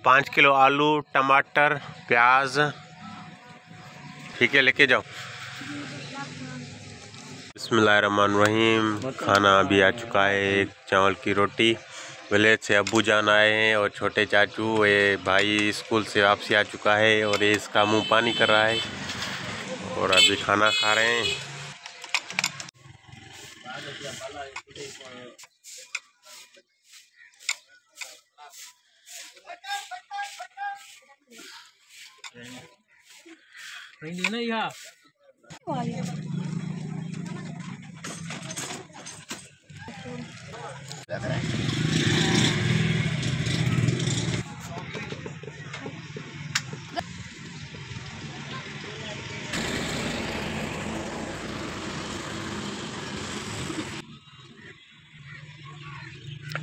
5 kilo आलू, टमाटर, प्याज। ठीक है, लेके जाओ। बिस्मिल्लाहिर्रहमानिर्रहीम। खाना अभी आ चुका है, एक चावल की रोटी। विलेज से अब्बू जान आए हैं और छोटे चाचू, ये भाई स्कूल से वापसी आ चुका है और ये इसका मुंह पानी कर रहा है और अभी खाना खा रहे हैं।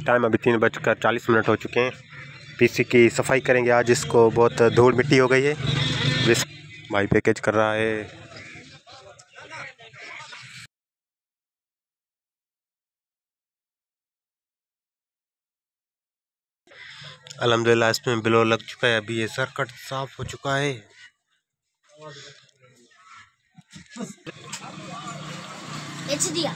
टाइम अभी 3:40 हो चुके हैं। पीसी की सफाई करेंगे आज, इसको बहुत धूल मिट्टी हो गई है। भाई पैकेज कर रहा है। अल्हम्दुलिल्लाह इसमें ब्लो लग चुका है। अभी ये सर्किट साफ हो चुका है। एच दिया।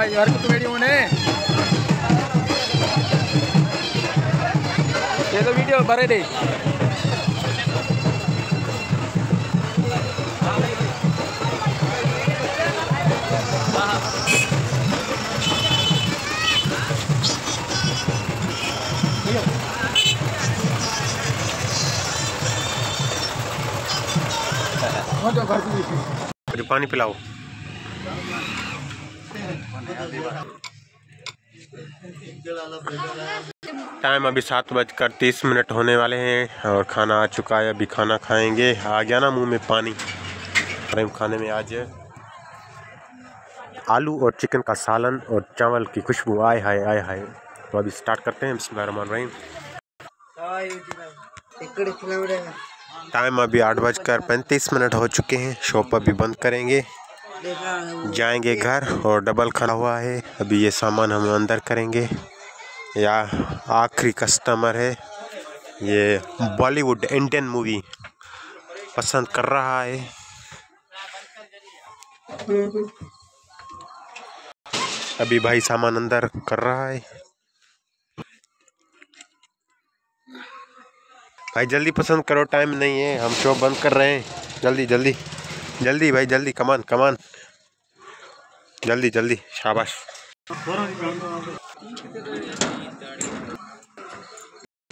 यार कुछ वीडियो होने ये तो वीडियो भरे दे। पानी पिलाओ। टाइम अभी 7:30 होने वाले हैं और खाना आ चुका है। अभी खाना खाएंगे। आ गया ना मुंह में पानी। खाने में आज आलू और चिकन का सालन और चावल की खुशबू आए हाय आए हाय। तो अभी स्टार्ट करते हैं। बिस्मिल्लाहिर्रहमानिर्रहीम। टाइम अभी 8:35 हो चुके हैं। शॉप अभी बंद करेंगे, जाएंगे घर और डबल खाना हुआ है। अभी ये सामान हम अंदर करेंगे। या आखिरी कस्टमर है, ये बॉलीवुड इंडियन मूवी पसंद कर रहा है। अभी भाई सामान अंदर कर रहा है। भाई जल्दी पसंद करो, टाइम नहीं है, हम शॉप बंद कर रहे हैं। जल्दी जल्दी जल्दी भाई जल्दी, कमान कमान, जल्दी जल्दी, शाबाश।